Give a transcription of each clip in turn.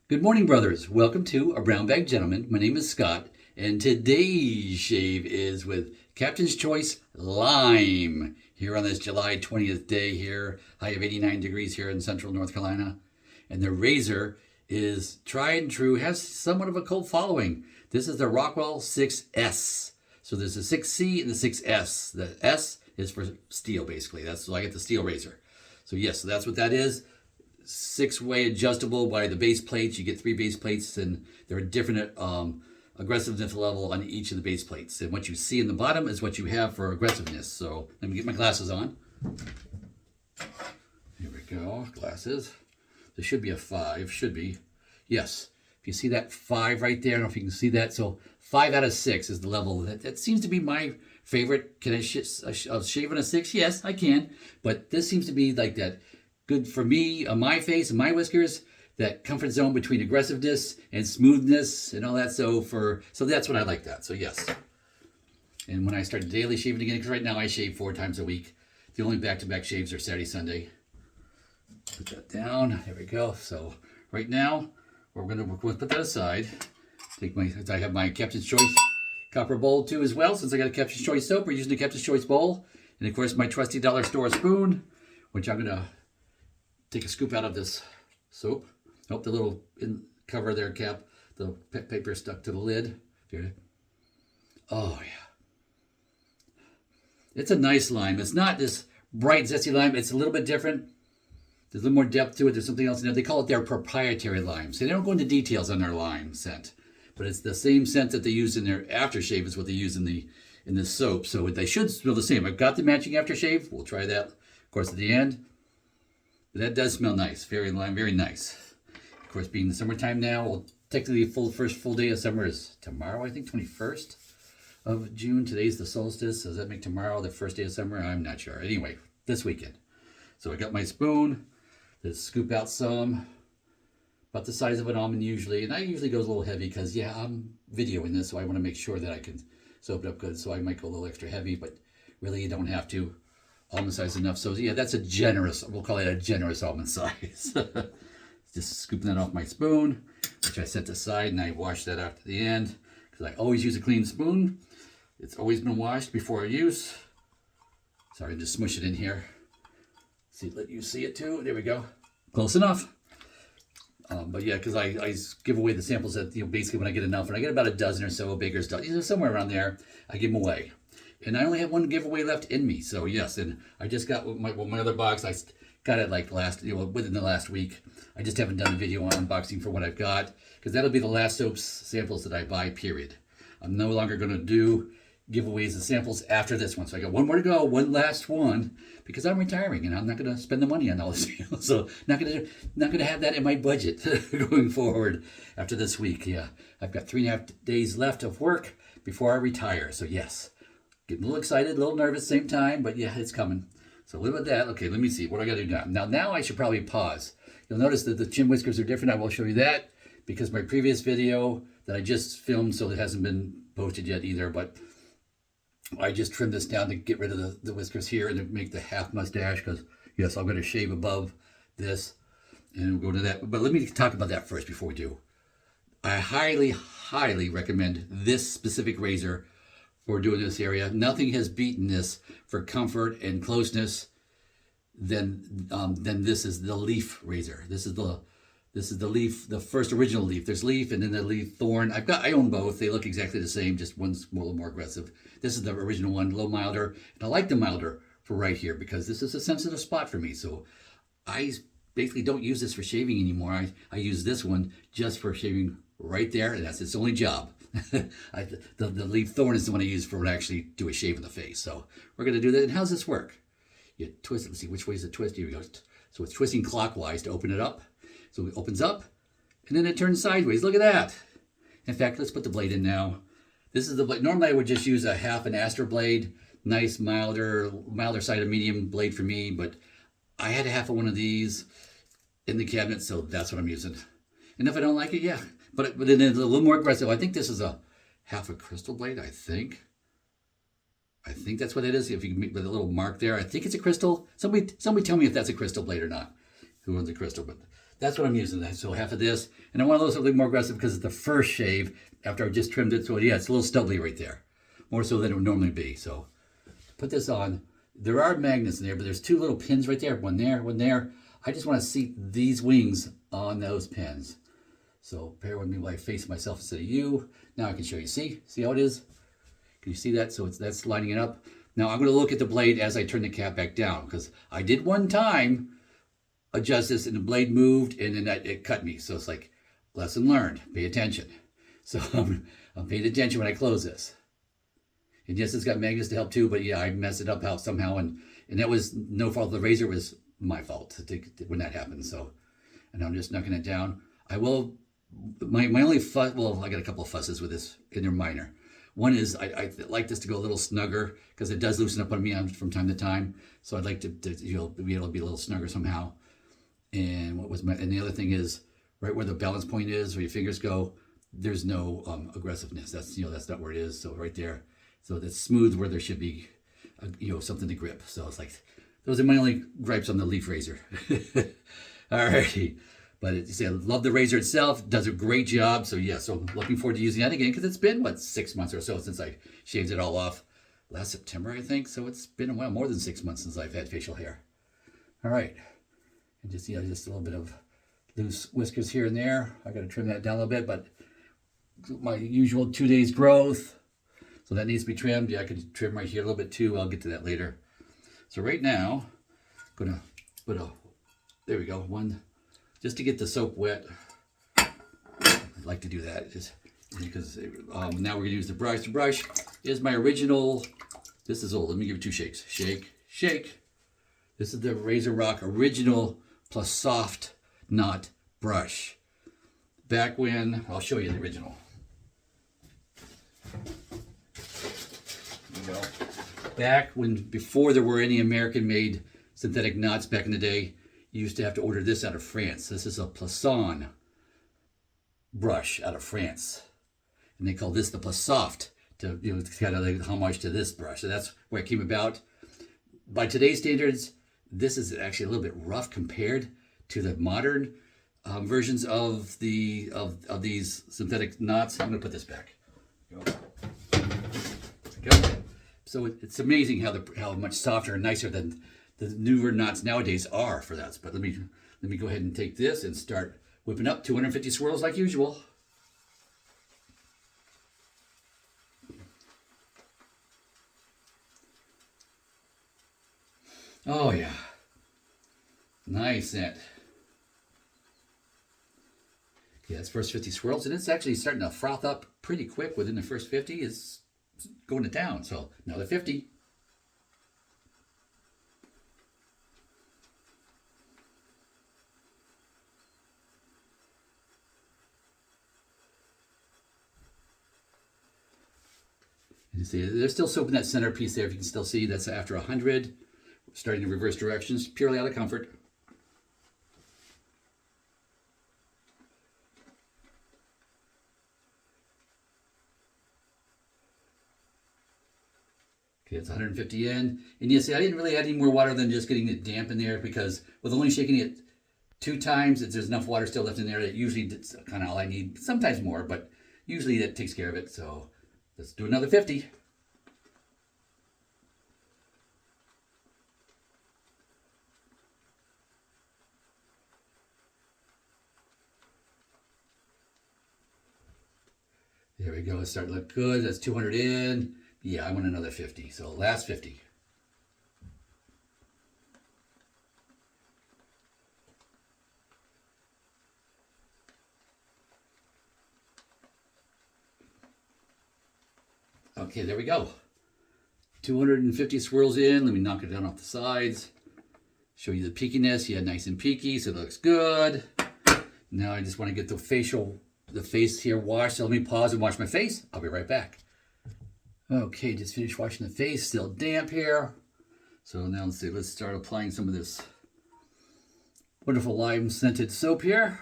Good morning, brothers. Welcome to A Brown Bag Gentleman. My name is Scott, and today's shave is with Captain's Choice Lime here on this July 20th day here. High of 89 degrees here in central North Carolina. And the razor is tried and true, has somewhat of a cult following. This is the Rockwell 6S. So there's a 6C and the 6S. The S is for steel, basically. So I get the steel razor. So yes, so that's what that is. 6-way adjustable by the base plates. You get 3 base plates, and there are different aggressiveness level on each of the base plates. And what you see in the bottom is what you have for aggressiveness. So let me get my glasses on. Here we go, glasses. There should be a 5, should be. Yes, if you see that 5 right there, I don't know if you can see that. So 5 out of 6 is the level. That seems to be my favorite. Can I shave on a 6? Yes, I can. But this seems to be like that. Good for me, on my face and my whiskers, that comfort zone between aggressiveness and smoothness and all that. So that's what I like that. So yes. And when I start daily shaving again, because right now I shave 4 times a week. The only back-to-back shaves are Saturday, Sunday. Put that down. There we go. So right now, we're going to put that aside. I have my Captain's Choice copper bowl too as well. Since I got a Captain's Choice soap, we're using the Captain's Choice bowl. And of course, my trusty dollar store spoon, which I'm going to take a scoop out of this soap. Oh, the little cover there cap, the paper stuck to the lid. Oh, yeah. It's a nice lime. It's not this bright, zesty lime. It's a little bit different. There's a little more depth to it. There's something else in there. They call it their proprietary lime. So they don't go into details on their lime scent. But it's the same scent that they use in their aftershave is what they use in the soap. So they should smell the same. I've got the matching aftershave. We'll try that, of course, at the end. But that does smell nice. Very lime, very nice. Of course, being the summertime now, well, technically the first full day of summer is tomorrow, I think, 21st of June. Today's the solstice. Does that make tomorrow the first day of summer? I'm not sure. Anyway, this weekend. So I got my spoon. Let's scoop out some. About the size of an almond usually. And I usually goes a little heavy because, yeah, I'm videoing this, so I want to make sure that I can soap it up good. So I might go a little extra heavy, but really you don't have to. Almond size enough. So yeah, that's a generous, we'll call it a generous almond size. Just scooping that off my spoon, which I set aside, and I wash that after the end because I always use a clean spoon. It's always been washed before use. Sorry, just smush it in here. See, let you see it too. There we go. Close enough. But yeah, because I give away the samples that, basically when I get enough, and I get about a dozen or so, Baker's dozen, somewhere around there, I give them away. And I only have one giveaway left in me, so yes. And I just got my other box. I got it like within the last week. I just haven't done a video on unboxing for what I've got because that'll be the last soaps samples that I buy. Period. I'm no longer going to do giveaways and samples after this one. So I got one more to go, one last one, because I'm retiring and I'm not going to spend the money on all this. So not going to have that in my budget going forward after this week. Yeah, I've got 3.5 days left of work before I retire. So yes. Getting a little excited, a little nervous, same time, but yeah, it's coming. So live with that. Okay, let me see. What do I got to do now? Now I should probably pause. You'll notice that the chin whiskers are different. I will show you that because my previous video that I just filmed, so it hasn't been posted yet either, but I just trimmed this down to get rid of the whiskers here and to make the half mustache because, yes, I'm going to shave above this and we'll go to that. But let me talk about that first before we do. I highly, highly recommend this specific razor for doing this area. Nothing has beaten this for comfort and closeness than this is the leaf razor. This is the leaf, the first original leaf. There's leaf and then the leaf thorn. I own both. They look exactly the same, just one's a little more aggressive. This is the original one, a little milder. And I like the milder for right here because this is a sensitive spot for me. So I basically don't use this for shaving anymore. I use this one just for shaving right there, and that's its only job. The leaf thorn is the one I use for when I actually do a shave in the face. So we're going to do that. And how's this work? You twist it. Let's see, which way is it twist? Here we go. So it's twisting clockwise to open it up. So it opens up, and then it turns sideways. Look at that. In fact, let's put the blade in now. This is the blade. Normally I would just use a half an aster blade. Nice, milder side of medium blade for me. But I had a half of one of these in the cabinet, so that's what I'm using. And if I don't like it, yeah. But then it's a little more aggressive. I think this is a half a crystal blade, I think. I think that's what it is. If you can make with a little mark there, I think it's a crystal. Somebody tell me if that's a crystal blade or not. Who owns a crystal? But That's what I'm using. So half of this. And I want a little something more aggressive because it's the first shave after I just trimmed it. So yeah, it's a little stubbly right there. More so than it would normally be. So put this on. There are magnets in there, but there's two little pins right there. One there, one there. I just want to seat these wings on those pins. So bear with me while I face myself instead of you. Now I can show you. See how it is? Can you see that? So that's lining it up. Now I'm going to look at the blade as I turn the cap back down, because I did one time adjust this and the blade moved and then it cut me. So it's like, lesson learned, pay attention. So I'm paying attention when I close this. And yes, it's got magnets to help too, but yeah, I messed it up somehow, and that was no fault of the razor, it was my fault when that happened. So, and I'm just knocking it down. I will, my only fuss, well, I got a couple of fusses with this, and they're minor. One is I like this to go a little snugger because it does loosen up on me from time to time. So I'd like to be able to be a little snugger somehow. And and the other thing is right where the balance point is, where your fingers go, there's no aggressiveness. That's not where it is. So right there, so that's smooth where there should be, something to grip. So it's like those are my only gripes on the leaf razor. Alrighty. But I love the razor itself. It does a great job. So yeah, so I'm looking forward to using that again because it's been, 6 months or so since I shaved it all off. Last September, I think. So it's been a while, more than 6 months since I've had facial hair. All right. And just, just a little bit of loose whiskers here and there. I got to trim that down a little bit, but my usual 2 days growth. So that needs to be trimmed. Yeah, I could trim right here a little bit too. I'll get to that later. So right now, I'm going to put there we go, one. Just to get the soap wet, I'd like to do that just because now we're going to use the brush. The brush is my original, this is old, let me give it 2 shakes. Shake, shake. This is the Razor Rock original plus soft knot brush. Back when, I'll show you the original. There you go. Back when, before there were any American-made synthetic knots back in the day, you used to have to order this out of France. This is a Plasson brush out of France. And they call this the Plasoft to kind of like homage to this brush. So that's where it came about. By today's standards, this is actually a little bit rough compared to the modern versions of these synthetic knots. I'm going to put this back. There we go. So it's amazing how much softer and nicer than the newer knots nowadays are for that. But let me go ahead and take this and start whipping up 250 swirls like usual. Oh yeah, nice scent. Yeah, it's first 50 swirls, and it's actually starting to froth up pretty quick within the first 50. It's going to town, so another 50. You see, they're still soaping that center piece there. If you can still see, that's after 100. Starting to reverse directions, purely out of comfort. Okay, it's 150 in. And you see, I didn't really add any more water than just getting it damp in there, because with only shaking it 2 times, there's enough water still left in there that usually it's kind of all I need. Sometimes more, but usually that takes care of it. So let's do another 50. There we go. It's starting to look good. That's 200 in. Yeah, I want another 50. So last 50. Okay, there we go. 250 swirls in. Let me knock it down off the sides. Show you the peakiness. Yeah, nice and peaky, so it looks good. Now I just want to get the face here washed. So let me pause and wash my face. I'll be right back. Okay, just finished washing the face. Still damp here. So now let's start applying some of this wonderful lime scented soap here.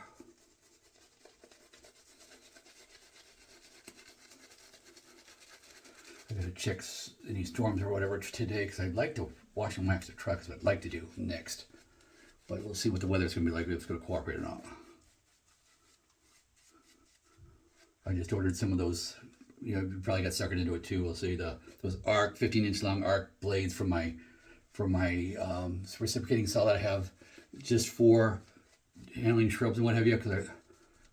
I gotta check any storms or whatever today, because I'd like to wash and wax the truck. That's what I'd like to do next. But we'll see what the weather's going to be like, if it's going to cooperate or not. I just ordered some of those, you probably got suckered into it too. We'll see those arc 15-inch long arc blades from my reciprocating saw that I have just for handling shrubs and what have you, because I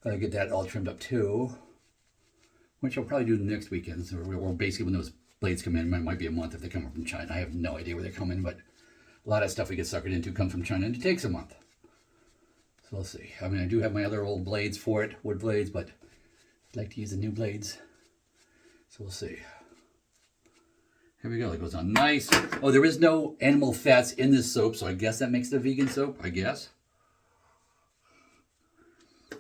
gotta get that all trimmed up too, which I'll probably do next weekend. So or basically when those blades come in, it might be a month if they come from China. I have no idea where they come in, but a lot of stuff we get suckered into comes from China, and it takes a month. So we'll see. I mean, I do have my other old blades for it, wood blades, but I'd like to use the new blades. So we'll see. Here we go. It goes on nice. Oh, there is no animal fats in this soap, so I guess that makes it a vegan soap, I guess.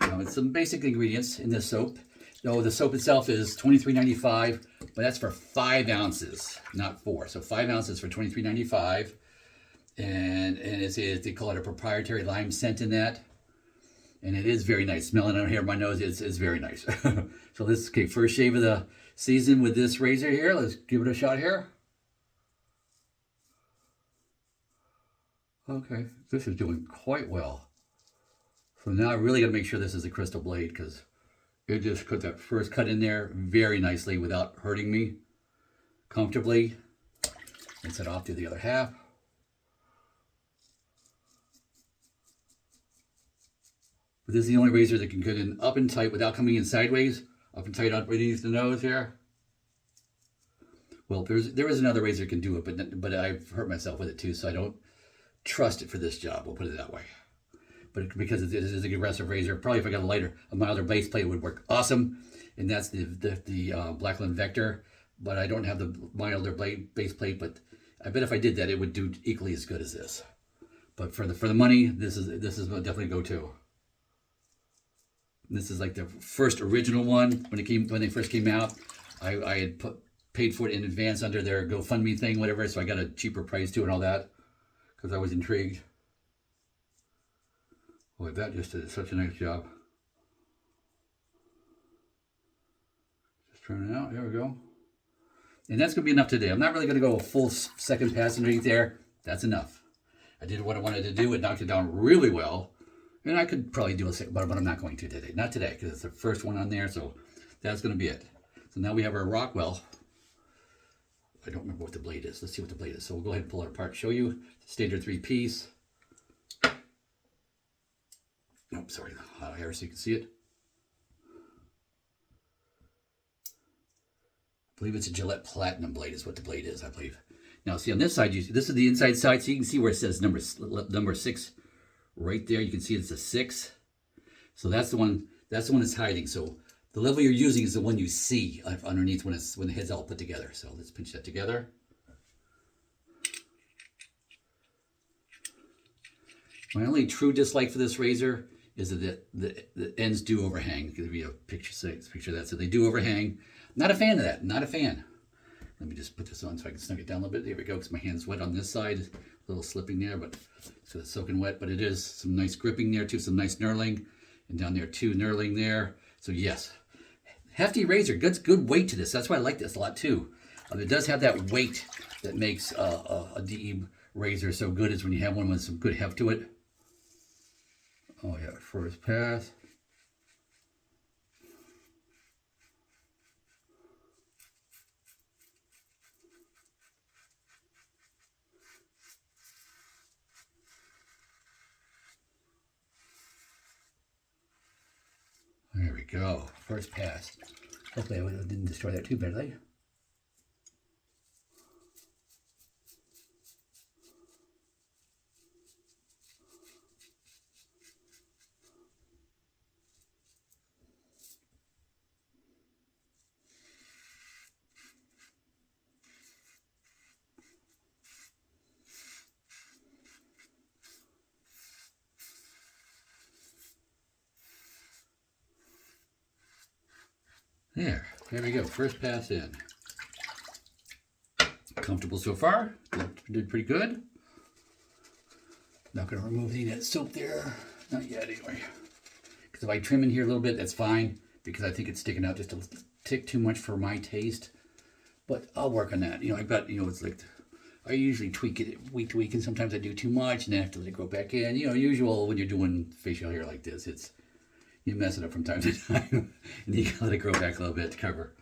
Now, it's some basic ingredients in this soap. No, the soap itself is $23.95, but that's for 5 ounces, not 4. So 5 ounces for $23.95. And they call it a proprietary lime scent in that. And it is very nice. Smelling out here on my nose, it's very nice. So this is, okay, first shave of the season with this razor here. Let's give it a shot here. Okay, this is doing quite well. So now I really got to make sure this is a crystal blade, because it just put that first cut in there very nicely without hurting me comfortably. Rinse it off to the other half. But this is the only razor that can get in up and tight without coming in sideways. Up and tight underneath the nose here. Well, there is another razor that can do it, but I've hurt myself with it too, so I don't trust it for this job. We'll put it that way. But because it is a aggressive razor, probably if I got a milder base plate, it would work awesome. And that's the Blackland Vector. But I don't have the milder base plate. But I bet if I did that, it would do equally as good as this. But for the money, this is definitely a go-to. This is like the first original one when they first came out. I had paid for it in advance under their GoFundMe thing, whatever. So I got a cheaper price too and all that, because I was intrigued. Boy, that just did such a nice job. Just turn it out. There we go. And that's going to be enough today. I'm not really going to go a full second pass underneath there. That's enough. I did what I wanted to do. It knocked it down really well. And I could probably do a second, but I'm not going to today. Not today, because it's the first one on there. So that's going to be it. So now we have our Rockwell. I don't remember what the blade is. Let's see what the blade is. So we'll go ahead and pull it apart, show you. Standard 3-piece. Oh, sorry, the hot air so you can see it. I believe it's a Gillette Platinum blade is what the blade is, I believe. Now, see on this side, this is the inside side, so you can see where it says number 6 right there. You can see it's a 6. So that's the one that's hiding. So the level you're using is the one you see underneath when the head's all put together. So let's pinch that together. My only true dislike for this razor is that the ends do overhang. I'll give you a picture of that. So they do overhang. Not a fan of that. Not a fan. Let me just put this on so I can snug it down a little bit. There we go, because my hand's wet on this side. A little slipping there, but so it's soaking wet. But it is some nice gripping there too, some nice knurling. And down there too, knurling there. So yes, hefty razor. Good weight to this. That's why I like this a lot too. It does have that weight that makes a DE razor so good, is when you have one with some good heft to it. Oh yeah, first pass. There we go, first pass. Hopefully I didn't destroy that too badly. There we go, first pass in. Comfortable so far, did pretty good. Not going to remove any of that soap there, not yet anyway. Because if I trim in here a little bit, that's fine, because I think it's sticking out just a tick too much for my taste. But I'll work on that. I've got, it's like I usually tweak it week to week, and sometimes I do too much, and then I have to let it grow back in. You know, usual when you're doing facial hair like this, it's you mess it up from time to time, and you gotta let it grow back a little bit to cover.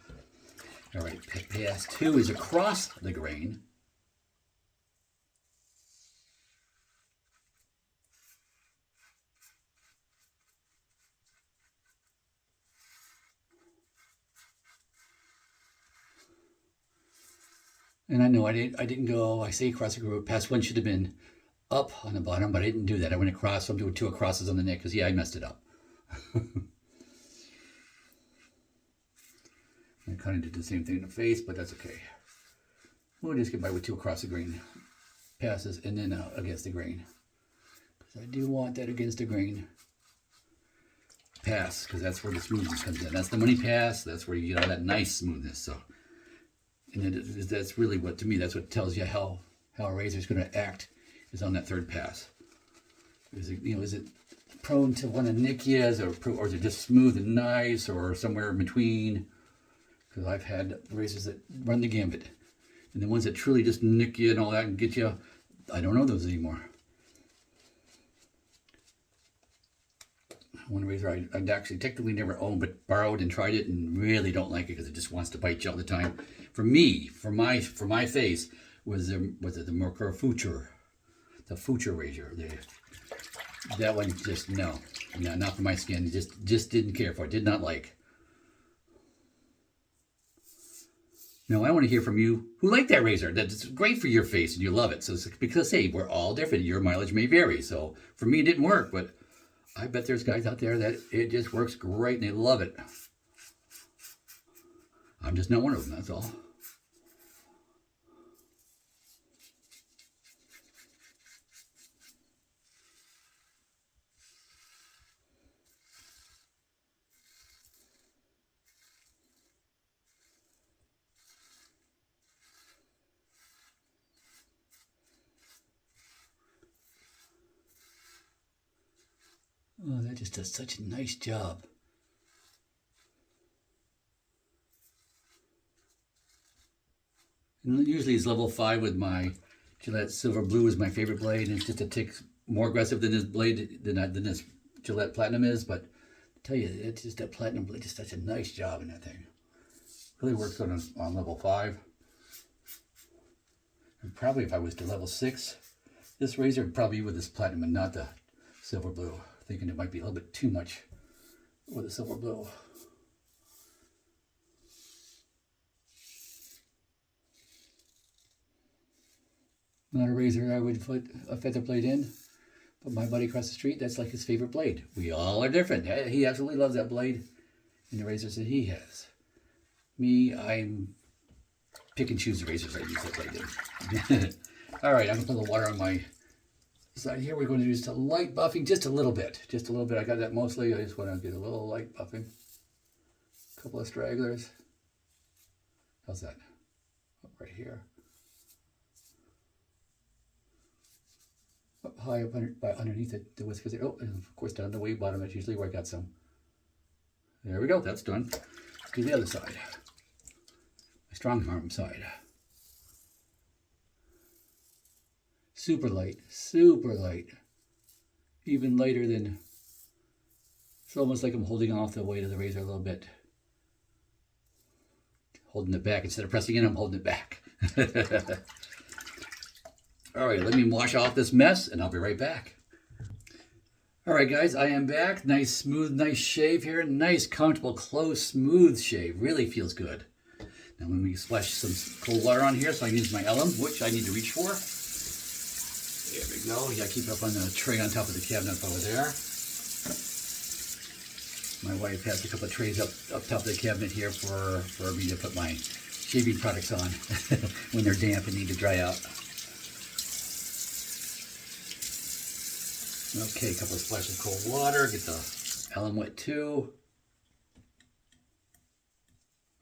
All right, pass 2 is across the grain. And I know I didn't go, I say across the group, pass 1 should have been up on the bottom, but I didn't do that. I went across, so I'm doing 2 acrosses on the neck, because yeah, I messed it up. I kind of did the same thing in the face, but that's okay. We'll just get by with 2 across the grain passes, and then against the grain. Because I do want that against the grain pass, because that's where the smoothness comes in. That's the money pass, that's where you get all that nice smoothness. So, and that's really what, to me, that's what tells you how a razor is going to act, is on that 3rd pass. Is it, is it prone to want to nick you, or is it just smooth and nice, or somewhere in between? Because I've had razors that run the gambit, and the ones that truly just nick you and all that and get you, I don't know those anymore. One razor I actually technically never owned, but borrowed and tried it, and really don't like it because it just wants to bite you all the time. For me, for my face, was the Mercure Future, the Future razor. That one just no, not for my skin. Just didn't care for it. Did not like. No, I want to hear from you who like that razor. That's great for your face and you love it. So it's because, hey, we're all different. Your mileage may vary. So for me, it didn't work, but I bet there's guys out there that it just works great and they love it. I'm just not one of them, that's all. Oh, that just does such a nice job. And usually it's level 5 with my Gillette Silver Blue is my favorite blade, and it's just a tick more aggressive than this blade, than this Gillette Platinum is, but I tell you, it's just that Platinum blade just does a nice job in that thing. Really works on level 5. And probably if I was to level 6, this razor would probably be with this Platinum and not the Silver Blue. Thinking it might be a little bit too much with the Silver Blue. Not a razor I would put a feather blade in, but my buddy across the street, that's like his favorite blade. We all are different. He absolutely loves that blade and the razors that he has. Me, I'm pick and choose the razors I use that blade in. All right, I'm gonna put a little water on my side here. We're going to do just a light buffing, just a little bit. I got that mostly. I just want to get a little light buffing. A couple of stragglers. How's that? Right here. Up high up underneath the whiskers there. Oh, and of course down the way bottom. That's usually where I got some. There we go. That's done. Let's do the other side. My strong arm side. Super light, super light. Even lighter than, it's almost like I'm holding off the weight of the razor a little bit. Holding it back. Instead of pressing in, I'm holding it back. All right, let me wash off this mess and I'll be right back. All right, guys, I am back. Nice, smooth, nice shave here. Nice, comfortable, close, smooth shave. Really feels good. Now let me splash some cold water on here so I can use my alum, which I need to reach for. There we go. You gotta keep it up on the tray on top of the cabinet over there. My wife has a couple of trays up top of the cabinet here for me to put my shaving products on when they're damp and need to dry out. Okay, a couple of splashes of cold water. Get the alum wet too.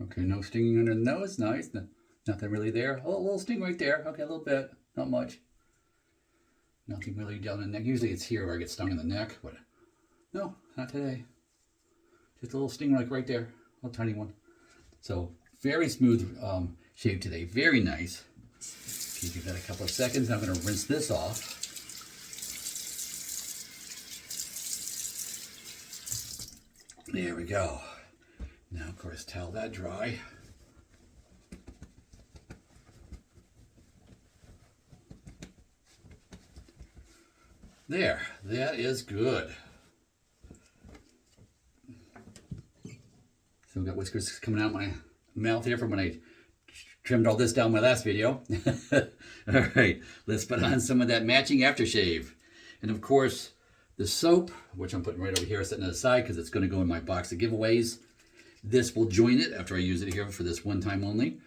Okay, no stinging under the nose. Nice. Nothing really there. Oh, a little sting right there. Okay, a little bit. Not much. Nothing really down the neck. Usually it's here where I get stung in the neck, but no, not today. Just a little sting like right there. A tiny one. So very smooth shave today. Very nice. Give that a couple of seconds. I'm going to rinse this off. There we go. Now, of course, towel that dry. There, that is good. So I've got whiskers coming out my mouth here from when I trimmed all this down my last video. All right, let's put on some of that matching aftershave. And of course, the soap, which I'm putting right over here, setting it aside because it's going to go in my box of giveaways. This will join it after I use it here for this one time only.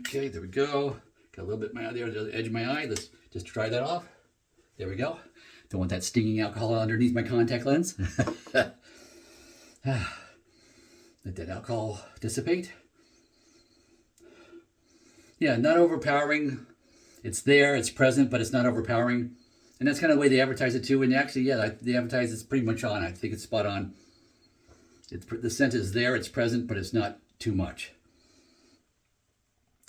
Okay, there we go. Got a little bit there on the edge of my eye. Let's just dry that off. There we go. Don't want that stinging alcohol underneath my contact lens. Let that alcohol dissipate. Yeah, not overpowering. It's there, it's present, but it's not overpowering. And that's kind of the way they advertise it too. And actually, yeah, they advertise it's pretty much on. I think it's spot on. The scent is there, it's present, but it's not too much.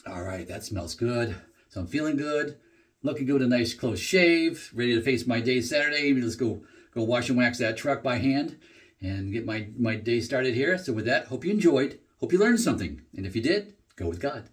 All right, that smells good. So I'm feeling good, looking good, a nice close shave, ready to face my day Saturday. Let's go wash and wax that truck by hand and get my day started here. So with that, hope you enjoyed, hope you learned something. And if you did, go with God.